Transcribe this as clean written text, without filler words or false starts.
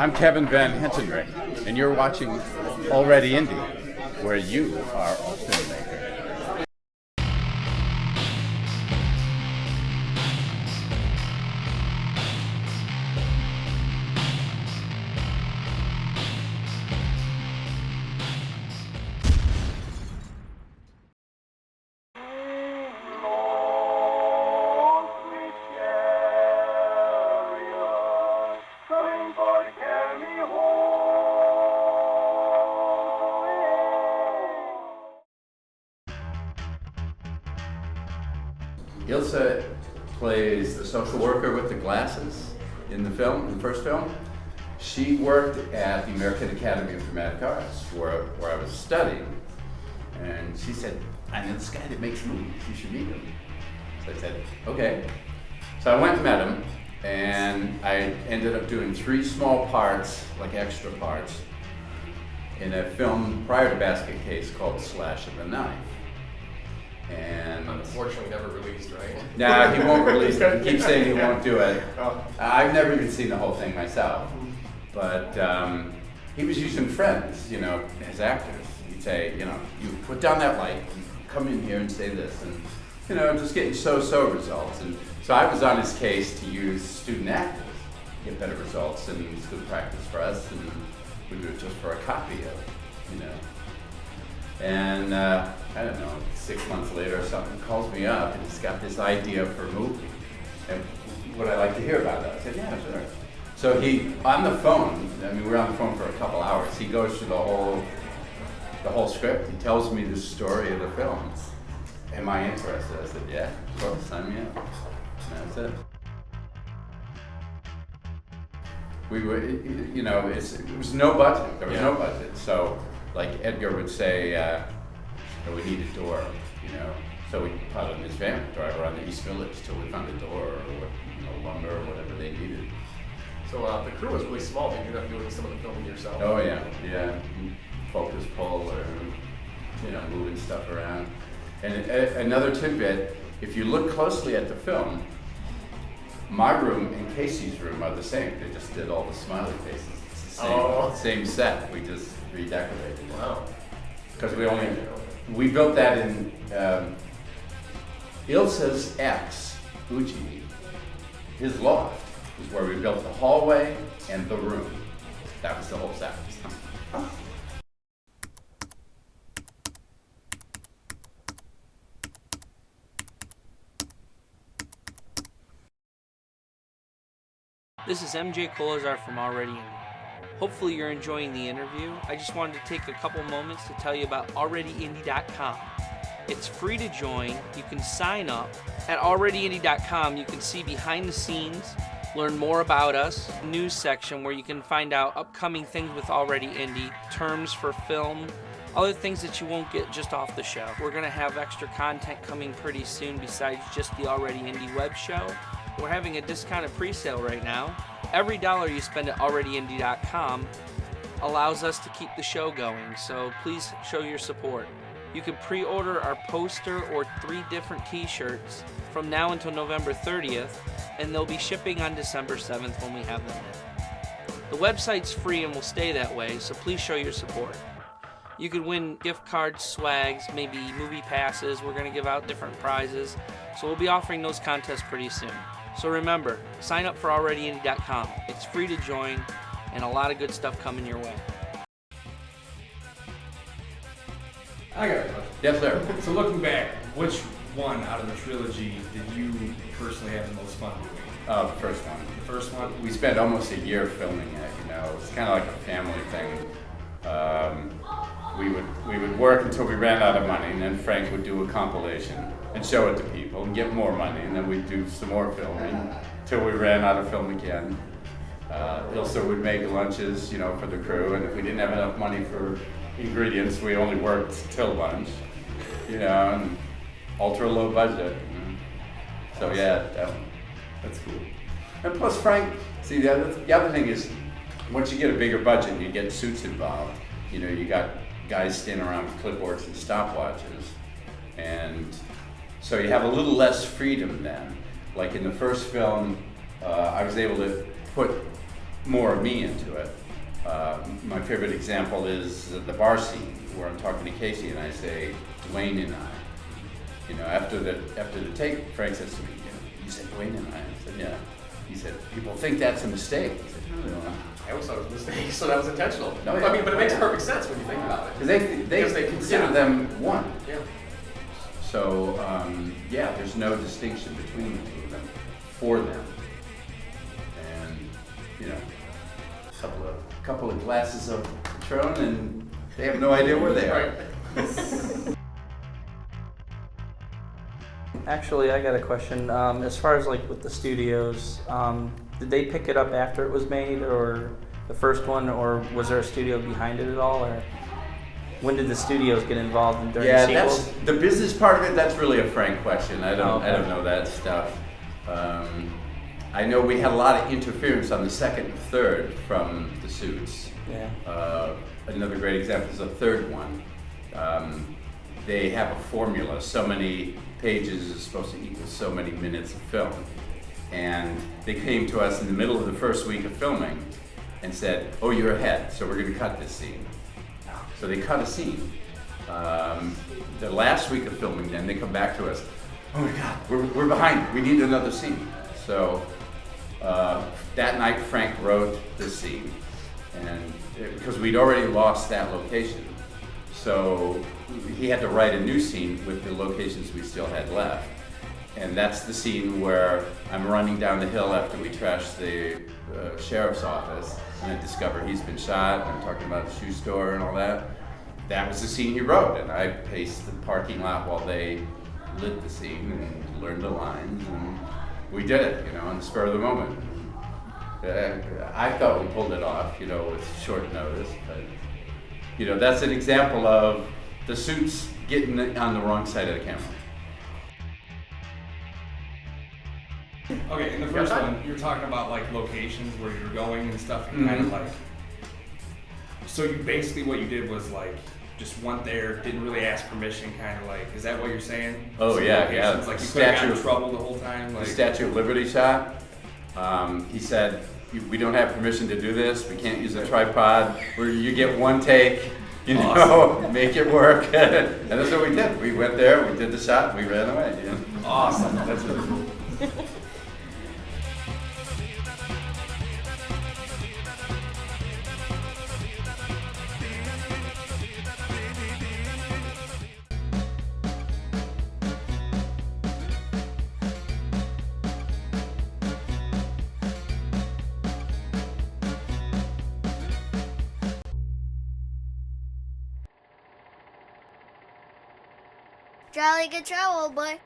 I'm Kevin Van Hentenryck, and you're watching Already Indie, where you are a filmmaker. Ilsa plays the social worker with the glasses in the film, in the first film. She worked at the American Academy of Dramatic Arts, where I was studying, and she said, "I know this guy that makes movies, you should meet him." So I said, okay. So I went and met him, and I ended up doing 3 small parts, like extra parts, in a film prior to Basket Case called Slash of the Knife. And unfortunately never released, right? Nah, he won't release it. He keeps saying he won't do it. I've never even seen the whole thing myself. But he was using friends, you know, as actors. He'd say, you know, you put down that light, come in here and say this, and, you know, just getting so-so results. And so I was on his case to use student actors to get better results, and it's good practice for us, and we do it just for a copy of it, you know. And I don't know, 6 months later or something, calls me up and he's got this idea for a movie. And would I like to hear about it? I said, yeah, sure. So he, on the phone, I mean, we were on the phone for a couple hours. He goes through the whole script. He tells me the story of the film. Am I interested? I said, yeah, of course, sign me up. And that's it. We were, you know, it was no budget. There was no budget. So, like Edgar would say, we need a door, you know. So we put on his van, drive around the East Village till we found a door or, you know, lumber or whatever they needed. So the crew was really small. Did you end up doing some of the filming yourself? Oh yeah. Focus pull or, you know, moving stuff around. And another tidbit, if you look closely at the film, my room and Casey's room are the same. They just did all the smiley faces. It's the same set. We just redecorated. Wow. Because we built that in Ilsa's ex, Uchi, his loft is where we built the hallway and the room. That was the whole set. This is MJ Colazar from Already Indie. Hopefully you're enjoying the interview. I just wanted to take a couple moments to tell you about alreadyindie.com. It's free to join. You can sign up. At alreadyindie.com, you can see behind the scenes, learn more about us, news section where you can find out upcoming things with Already Indie, terms for film, other things that you won't get just off the show. We're going to have extra content coming pretty soon besides just the Already Indie web show. We're having a discounted pre-sale right now. Every dollar you spend at alreadyindie.com allows us to keep the show going, so please show your support. You can pre-order our poster or 3 different t-shirts from now until November 30th, and they'll be shipping on December 7th when we have them in. The website's free and will stay that way, so please show your support. You can win gift cards, swags, maybe movie passes. We're going to give out different prizes, so we'll be offering those contests pretty soon. So remember, sign up for alreadyindie.com. It's free to join, and a lot of good stuff coming your way. I got a question. Yes, sir. So looking back, which one out of the trilogy did you personally have the most fun doing? The first one. The first one? We spent almost a year filming it, you know. It was kind of like a family thing. We would work until we ran out of money, and then Frank would do a compilation and show it to people and get more money, and then we'd do some more filming till we ran out of film again. Ilsa would make lunches, you know, for the crew, and if we didn't have enough money for ingredients, we only worked till lunch, you know, and ultra low budget. So yeah, that's cool. And plus Frank, see the other thing is, once you get a bigger budget and you get suits involved, you know, you got guys standing around with clipboards and stopwatches, and so you have a little less freedom then. Like in the first film, I was able to put more of me into it. My favorite example is the bar scene where I'm talking to Casey and I say, Duane and I. You know, after the take, Frank says to me, you said Duane and I said, yeah. He said, people think that's a mistake. I said, no, they don't. I always thought it was a mistake, so that was intentional. No, yeah. I mean, but it makes perfect sense when you think about it. Because they consider them one. Yeah. So, yeah, there's no distinction between the two of them for them. And, you know, a couple of glasses of Patron and they have no idea where they are. Right. Actually, I got a question. As far as like with the studios, did they pick it up after it was made, or the first one, or was there a studio behind it at all, or when did the studios get involved in during the sequels? That's the business part of it. That's really a Frank question. I don't know that stuff. I know we had a lot of interference on the second and third from the suits. Yeah. Another great example is the third one. They have a formula. So many pages is supposed to equal so many minutes of film. And they came to us in the middle of the first week of filming and said, oh, you're ahead, so we're going to cut this scene. So they cut a scene. The last week of filming, then they come back to us, oh my God, we're behind, we need another scene. So that night Frank wrote this scene, and because we'd already lost that location. So he had to write a new scene with the locations we still had left. And that's the scene where I'm running down the hill after we trashed the sheriff's office and I discover he's been shot. I'm talking about the shoe store and all that. That was the scene he wrote, and I paced the parking lot while they lit the scene and learned the lines, and we did it, you know, on the spur of the moment. I thought we pulled it off, you know, with short notice, but you know, that's an example of the suits getting on the wrong side of the camera. Okay, in the first one, you're talking about like locations where you're going and stuff, and kind of like. So you basically what you did was like just went there, didn't really ask permission, kind of like. Is that what you're saying? Oh yeah, yeah. Like you could have gotten in trouble the whole time. Like the Statue of Liberty shot. He said, "We don't have permission to do this. We can't use a tripod. Where you get one take." You know, make it work. And that's what we did. We went there, we did the shot, we ran away. You know? Awesome. That's really cool. Jolly good travel, old boy.